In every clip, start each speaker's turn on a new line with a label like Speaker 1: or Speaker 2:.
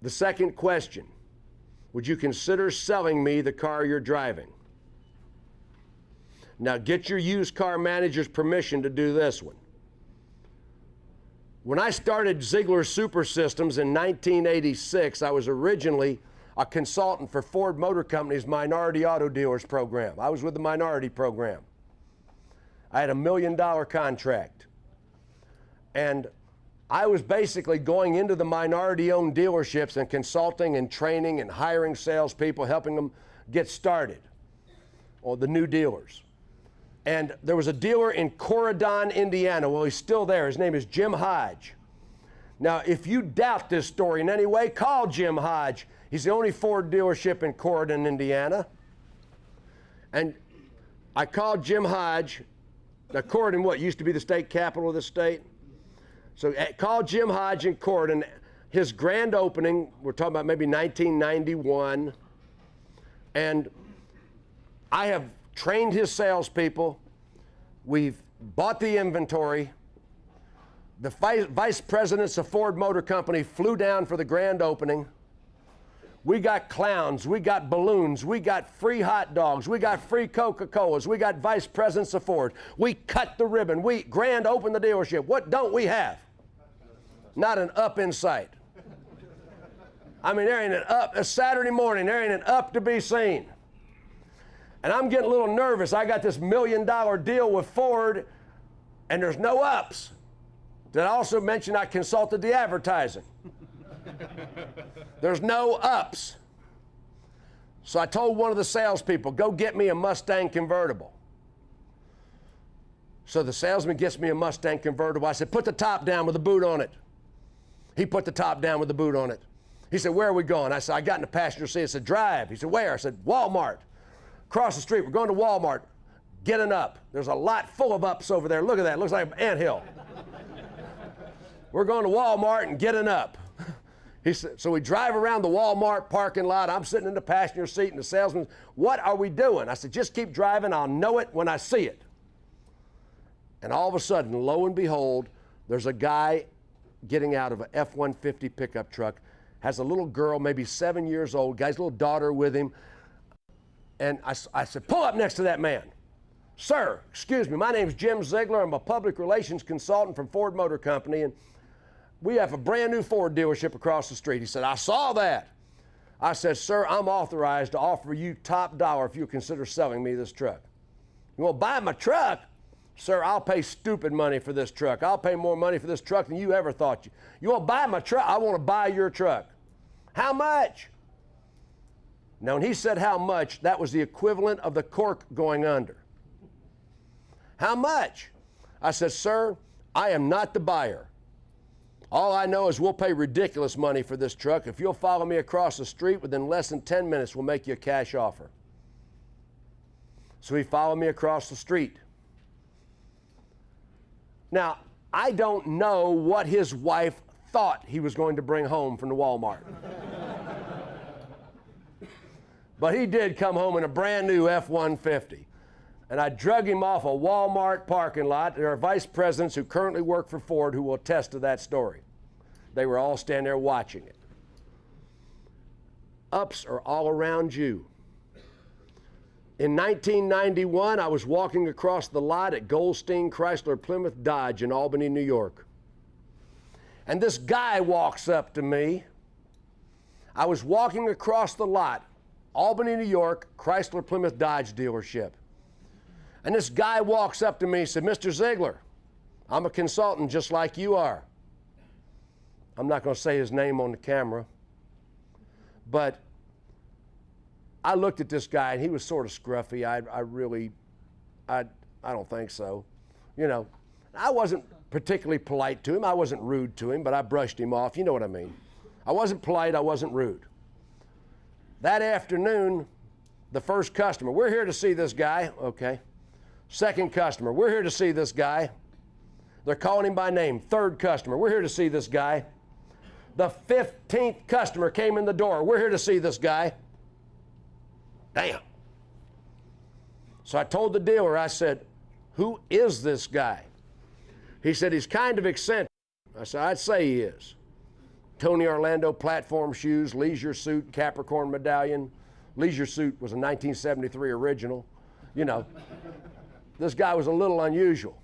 Speaker 1: The second question, would you consider selling me the car you're driving? Now get your used car manager's permission to do this one. When I started Ziegler Super Systems in 1986, I was originally a consultant for Ford Motor Company's Minority Auto Dealers program. I was with the Minority program. I had $1 million contract. And I was basically going into the minority-owned dealerships and consulting and training and hiring salespeople, helping them get started, or the new dealers. And there was a dealer in Corydon, Indiana. Well, he's still there. His name is Jim Hodge. Now, if you doubt this story in any way, call Jim Hodge. He's the only Ford dealership in Corydon, Indiana. And I called Jim Hodge. Now, Corydon, what, used to be the state capital of the state? So I called Jim Hodge in Corydon. His grand opening, we're talking about maybe 1991. And I have trained his salespeople. We've bought the inventory. The vice presidents of Ford Motor Company flew down for the grand opening. We got clowns, we got balloons, we got free hot dogs, we got free Coca-Colas, we got vice presidents of Ford. We cut the ribbon, we grand opened the dealership. What don't we have? Not an up in sight. I mean, there ain't an up, a Saturday morning, there ain't an up to be seen. And I'm getting a little nervous. I got this $1 million deal with Ford, and there's no ups. Did I also mention I consulted the advertising? There's no ups. So I told one of the salespeople, go get me a Mustang convertible. So the salesman gets me a Mustang convertible. I said, put the top down with the boot on it. He put the top down with the boot on it. He said, where are we going? I said, I got in the passenger seat. I said, drive. He said, where? I said, Walmart. Across the street. We're going to Walmart. Get an up. There's a lot full of ups over there. Look at that. It looks like an anthill. We're going to Walmart and get an up. He said, so we drive around the Walmart parking lot. I'm sitting in the passenger seat, and the salesman, what are we doing? I said, just keep driving. I'll know it when I see it. And all of a sudden, lo and behold, there's a guy getting out of an F-150 pickup truck, has a little girl, maybe 7 years old, guy's little daughter with him. And I said, pull up next to that man. Sir, excuse me, my name's Jim Ziegler. I'm a public relations consultant from Ford Motor Company, and we have a brand new Ford dealership across the street. He said, I saw that. I said, sir, I'm authorized to offer you top dollar if you consider selling me this truck. You want to buy my truck? Sir, I'll pay stupid money for this truck. I'll pay more money for this truck than you ever thought. You want to buy my truck? I want to buy your truck. How much? Now, when he said how much, that was the equivalent of the cork going under. How much? I said, sir, I am not the buyer. All I know is we'll pay ridiculous money for this truck. If you'll follow me across the street, within less than 10 minutes, we'll make you a cash offer. So he followed me across the street. Now, I don't know what his wife thought he was going to bring home from the Walmart. But he did come home in a brand new F-150. And I drug him off a Walmart parking lot. There are vice presidents who currently work for Ford who will attest to that story. They were all standing there watching it. Ups are all around you. In 1991, I was walking across the lot at Goldstein Chrysler Plymouth Dodge in Albany, New York. And this guy walks up to me. I was walking across the lot, Albany, New York, Chrysler Plymouth Dodge dealership. And this guy walks up to me and said, Mr. Ziegler, I'm a consultant just like you are. I'm not going to say his name on the camera, but I looked at this guy and he was sort of scruffy. I don't think so. You know, I wasn't particularly polite to him. I wasn't rude to him, but I brushed him off. You know what I mean. I wasn't polite. I wasn't rude. That afternoon, the first customer, we're here to see this guy. Okay. Second customer, we're here to see this guy. They're calling him by name. Third customer, we're here to see this guy. The 15th customer came in the door. We're here to see this guy. Damn. So I told the dealer, I said, who is this guy? He said, he's kind of eccentric. I said, I'd say he is. Tony Orlando platform shoes, leisure suit, Capricorn medallion. Leisure suit was a 1973 original. You know, this guy was a little unusual.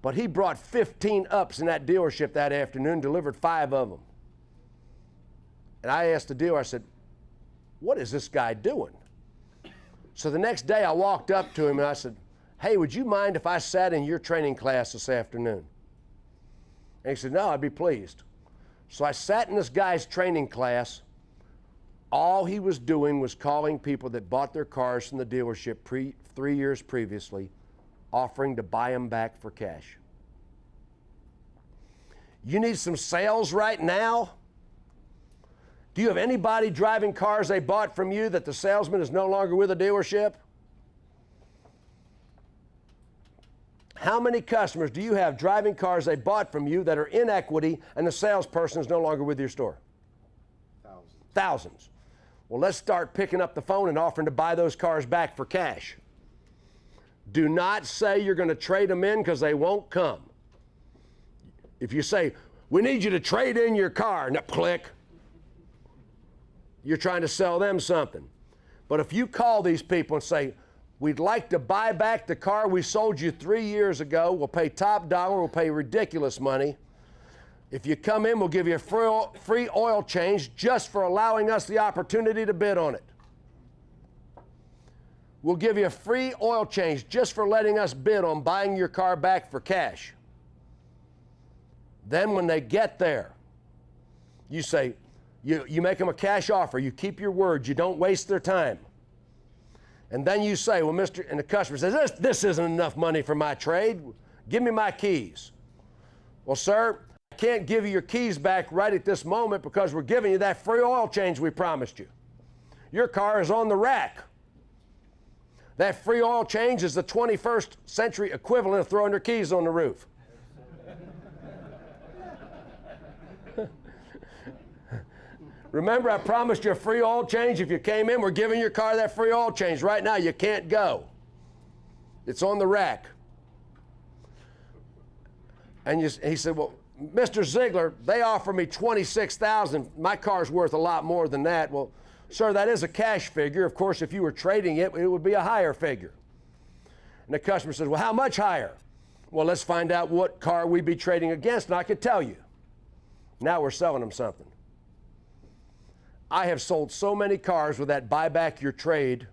Speaker 1: But he brought 15 ups in that dealership that afternoon, delivered 5 of them. And I asked the dealer, I said, what is this guy doing? So the next day I walked up to him and I said, hey, would you mind if I sat in your training class this afternoon? And he said, no, I'd be pleased. So I sat in this guy's training class. All he was doing was calling people that bought their cars from the dealership 3 years previously, offering to buy them back for cash. You need some sales right now? Do you have anybody driving cars they bought from you that the salesman is no longer with the dealership? How many customers do you have driving cars they bought from you that are in equity and the salesperson is no longer with your store?
Speaker 2: Thousands.
Speaker 1: Thousands. Well, let's start picking up the phone and offering to buy those cars back for cash. Do not say you're going to trade them in because they won't come. If you say, we need you to trade in your car, and click, you're trying to sell them something. But if you call these people and say, we'd like to buy back the car we sold you 3 years ago, we'll pay top dollar, we'll pay ridiculous money. If you come in, we'll give you a free oil change just for allowing us the opportunity to bid on it. We'll give you a free oil change just for letting us bid on buying your car back for cash. Then when they get there, you say, you make them a cash offer, you keep your word, you don't waste their time. And then you say, well, and the customer says, this isn't enough money for my trade, give me my keys. Well, sir, I can't give you your keys back right at this moment because we're giving you that free oil change we promised you. Your car is on the rack. That free oil change is the 21st century equivalent of throwing your keys on the roof. Remember, I promised you a free oil change. If you came in, we're giving your car that free oil change. Right now, you can't go. It's on the rack. And he said, well, Mr. Ziegler, they offer me $26,000. My car's worth a lot more than that. Well, sir, that is a cash figure. Of course, if you were trading it, it would be a higher figure. And the customer says, well, how much higher? Well, let's find out what car we'd be trading against, and I could tell you. Now we're selling them something. I have sold so many cars with that buy back your trade.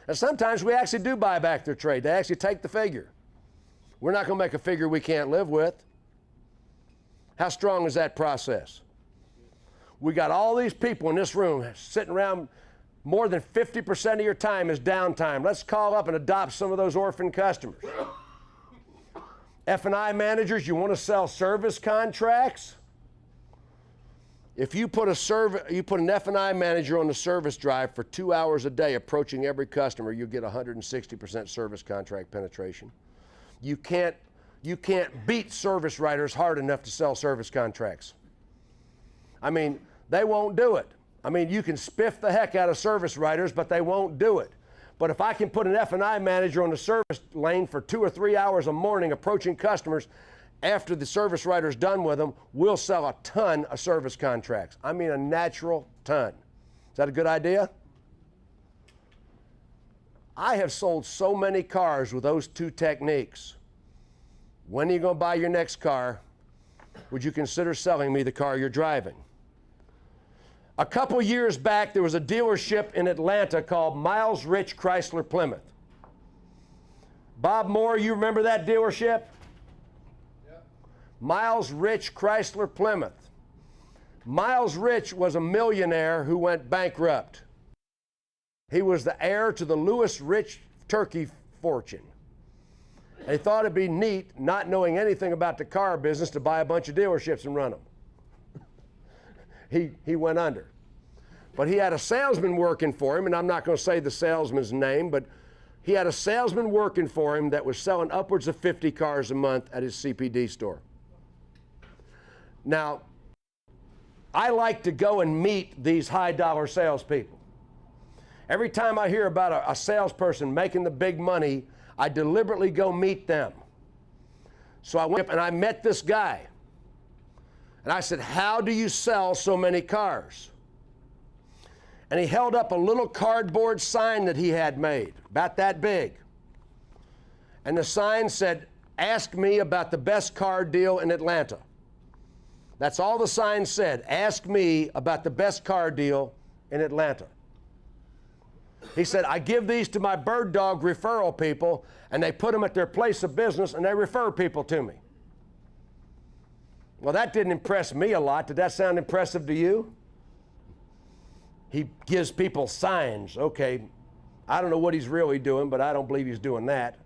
Speaker 1: And sometimes we actually do buy back their trade. They actually take the figure. We're not going to make a figure we can't live with. How strong is that process? We got all these people in this room sitting around. More than 50% of your time is downtime. Let's call up and adopt some of those orphan customers. F&I managers, you want to sell service contracts? If you put an F&I manager on the service drive for 2 hours a day approaching every customer, you'll get 160% service contract penetration. You can't beat service writers hard enough to sell service contracts. I mean, they won't do it. I mean, you can spiff the heck out of service writers, but they won't do it. But if I can put an F&I manager on the service lane for 2 or 3 hours a morning approaching customers, after the service writer's done with them, we'll sell a ton of service contracts. I mean a natural ton. Is that a good idea? I have sold so many cars with those two techniques. When are you going to buy your next car? Would you consider selling me the car you're driving? A couple years back, there was a dealership in Atlanta called Miles Rich Chrysler Plymouth. Bob Moore, you remember that dealership? Miles Rich Chrysler Plymouth. Miles Rich was a millionaire who went bankrupt. He was the heir to the Louis Rich turkey fortune. They thought it'd be neat, not knowing anything about the car business, to buy a bunch of dealerships and run them. He went under. But he had a salesman working for him, and I'm not going to say the salesman's name, but he had a salesman working for him that was selling upwards of 50 cars a month at his CPD store. Now, I like to go and meet these high-dollar salespeople. Every time I hear about a salesperson making the big money, I deliberately go meet them. So I went and I met this guy. And I said, how do you sell so many cars? And he held up a little cardboard sign that he had made, about that big. And the sign said, ask me about the best car deal in Atlanta. That's all the sign said. Ask me about the best car deal in Atlanta. He said, I give these to my bird dog referral people, and they put them at their place of business, and they refer people to me. Well, that didn't impress me a lot. Did that sound impressive to you? He gives people signs. Okay, I don't know what he's really doing, but I don't believe he's doing that.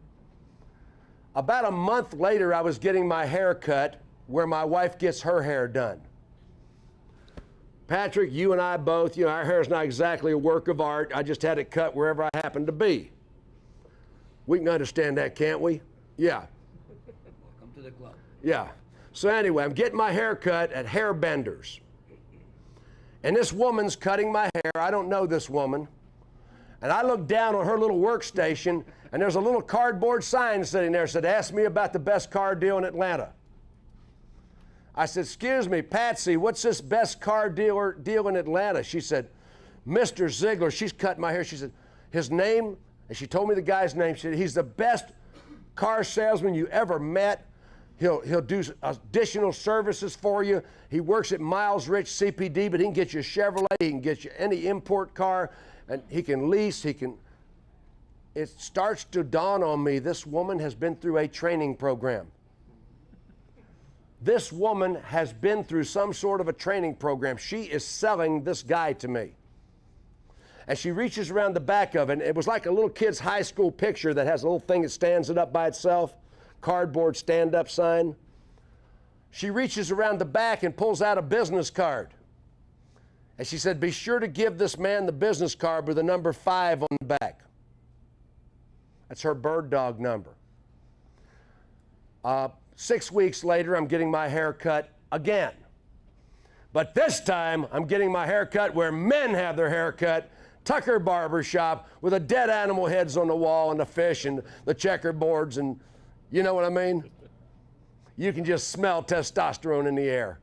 Speaker 1: About a month later, I was getting my hair cut where my wife gets her hair done. Patrick, you and I both, our hair is not exactly a work of art. I just had it cut wherever I happened to be. We can understand that, can't we? Yeah.
Speaker 2: Welcome to the club.
Speaker 1: Yeah. So anyway, I'm getting my hair cut at Hair Benders. And this woman's cutting my hair. I don't know this woman. And I look down on her little workstation, and there's a little cardboard sign sitting there that said, ask me about the best car deal in Atlanta. I said, excuse me, Patsy, what's this best car deal in Atlanta? She said, Mr. Ziegler. She's cut my hair. She said, his name, and she told me the guy's name. She said, he's the best car salesman you ever met. He'll do additional services for you. He works at Miles Rich CPD, but he can get you a Chevrolet. He can get you any import car, and he can lease. It starts to dawn on me, this woman has been through a training program. This woman has been through some sort of a training program. She is selling this guy to me. And she reaches around the back of it. It was like a little kid's high school picture that has a little thing that stands it up by itself. Cardboard stand-up sign. She reaches around the back and pulls out a business card. And she said, be sure to give this man the business card with the number 5 on the back. That's her bird dog number. 6 weeks later, I'm getting my hair cut again. But this time, I'm getting my hair cut where men have their hair cut, Tucker Barber Shop, with the dead animal heads on the wall and the fish and the checkerboards, and you know what I mean? You can just smell testosterone in the air,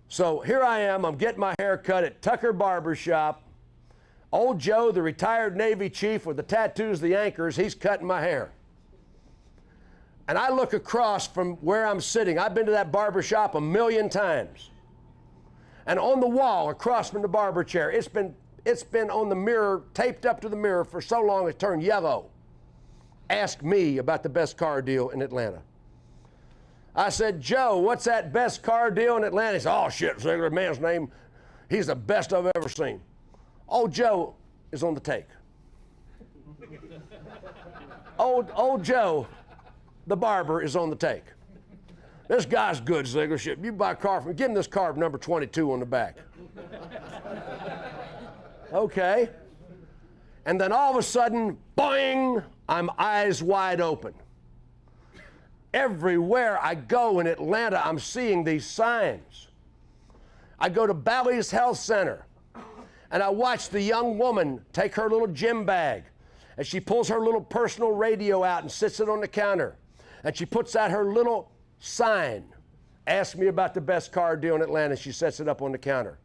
Speaker 1: So here I am, I'm getting my hair cut at Tucker Barber Shop. Old Joe, the retired Navy chief with the tattoos, the anchors, he's cutting my hair. And I look across from where I'm sitting. I've been to that barber shop 1,000,000 times. And on the wall across from the barber chair, it's been on the mirror, taped up to the mirror for so long it turned yellow. Ask me about the best car deal in Atlanta. I said, Joe, what's that best car deal in Atlanta? He said, oh shit, Ziegler, man's name, he's the best I've ever seen. Old Joe is on the take. Old Joe, the barber, is on the take. This guy's good, Ziegler. Shit, you buy a car from him, give him this car number 22 on the back. Okay. And then all of a sudden, boing, I'm eyes wide open. Everywhere I go in Atlanta, I'm seeing these signs. I go to Bally's Health Center, and I watch the young woman take her little gym bag, and she pulls her little personal radio out and sits it on the counter, and she puts out her little sign, ask me about the best car deal in Atlanta. She sets it up on the counter.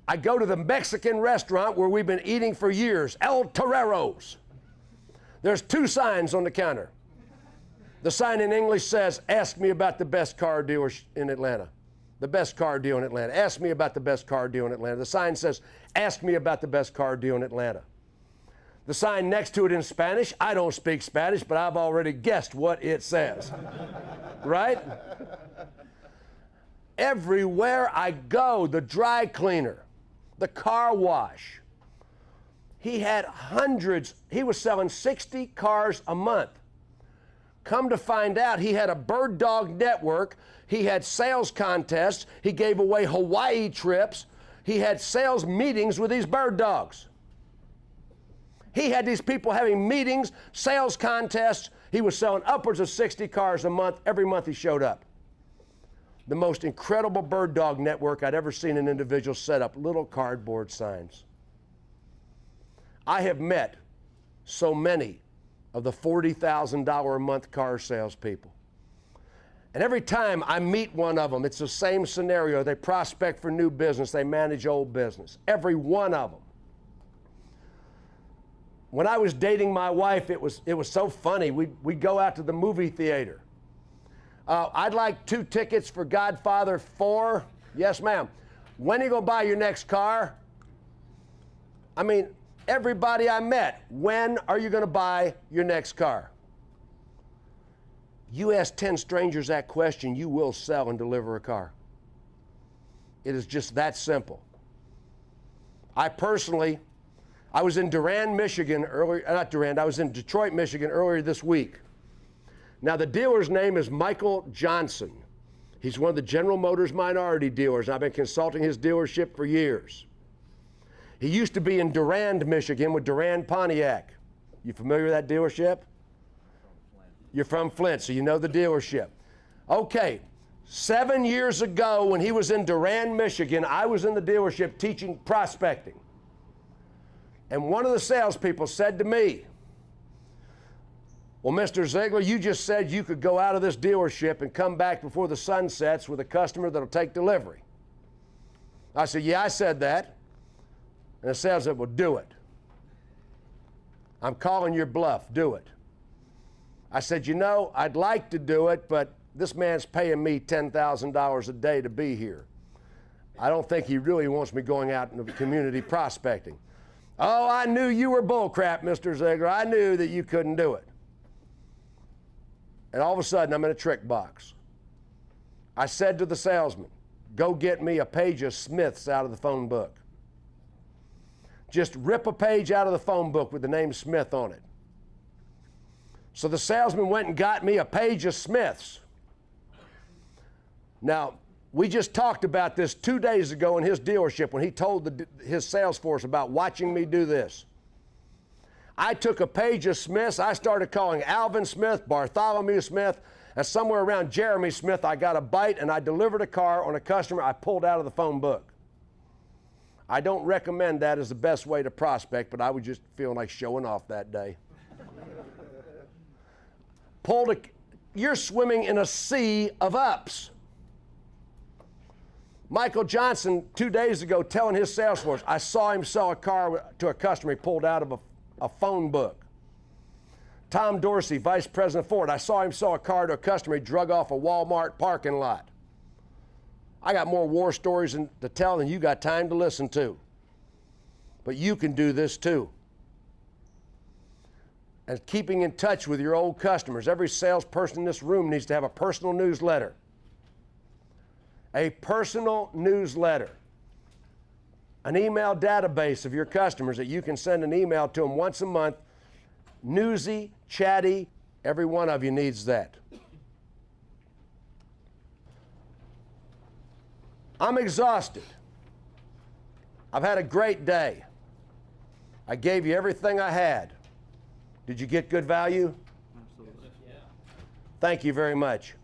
Speaker 1: I go to the Mexican restaurant where we've been eating for years, El Torrero's. There's 2 signs on the counter. The sign in English says, ask me about the best car deal in Atlanta. The best car deal in Atlanta. Ask me about the best car deal in Atlanta. The sign says, ask me about the best car deal in Atlanta. The sign next to it in Spanish, I don't speak Spanish, but I've already guessed what it says. Right? Everywhere I go, the dry cleaner, the car wash, he had hundreds, he was selling 60 cars a month. Come to find out, he had a bird dog network, he had sales contests, he gave away Hawaii trips, he had sales meetings with these bird dogs. He had these people having meetings, sales contests. He was selling upwards of 60 cars a month. Every month he showed up. The most incredible bird dog network I'd ever seen an individual set up little cardboard signs. I have met so many of the $40,000 a month car salespeople. And every time I meet one of them, it's the same scenario. They prospect for new business. They manage old business. Every one of them. When I was dating my wife, it was so funny. We'd go out to the movie theater. I'd like 2 tickets for Godfather 4. Yes, ma'am. When are you going to buy your next car? I mean, everybody I met, when are you going to buy your next car? You ask 10 strangers that question, you will sell and deliver a car. It is just that simple. I was in Durand, Michigan I was in Detroit, Michigan earlier this week. Now the dealer's name is Michael Johnson. He's one of the General Motors minority dealers. I've been consulting his dealership for years. He used to be in Durand, Michigan with Durand Pontiac. You familiar with that dealership? You're from Flint, so you know the dealership. Okay, 7 years ago when he was in Durand, Michigan, I was in the dealership teaching prospecting. And one of the salespeople said to me, well, Mr. Ziegler, you just said you could go out of this dealership and come back before the sun sets with a customer that'll take delivery. I said, yeah, I said that. And the salesman said, well, do it. I'm calling your bluff, do it. I said, you know, I'd like to do it, but this man's paying me $10,000 a day to be here. I don't think he really wants me going out in the community prospecting. Oh, I knew you were bullcrap, Mr. Ziegler. I knew that you couldn't do it. And all of a sudden, I'm in a trick box. I said to the salesman, go get me a page of Smiths out of the phone book. Just rip a page out of the phone book with the name Smith on it. So the salesman went and got me a page of Smiths. Now, we just talked about this 2 days ago in his dealership when he told his sales force about watching me do this. I took a page of Smiths, I started calling Alvin Smith, Bartholomew Smith, and somewhere around Jeremy Smith, I got a bite and I delivered a car on a customer I pulled out of the phone book. I don't recommend that as the best way to prospect, but I was just feeling like showing off that day. You're swimming in a sea of ups. Michael Johnson, 2 days ago, telling his sales force, I saw him sell a car to a customer he pulled out of a phone book. Tom Dorsey, Vice President of Ford, I saw him sell a car to a customer he drug off a Walmart parking lot. I got more war stories to tell than you got time to listen to. But you can do this too. And keeping in touch with your old customers. Every salesperson in this room needs to have a personal newsletter. A personal newsletter. An email database of your customers that you can send an email to them once a month. Newsy, chatty, every one of you needs that. I'm exhausted. I've had a great day. I gave you everything I had. Did you get good value?
Speaker 2: Absolutely. Yeah.
Speaker 1: Thank you very much.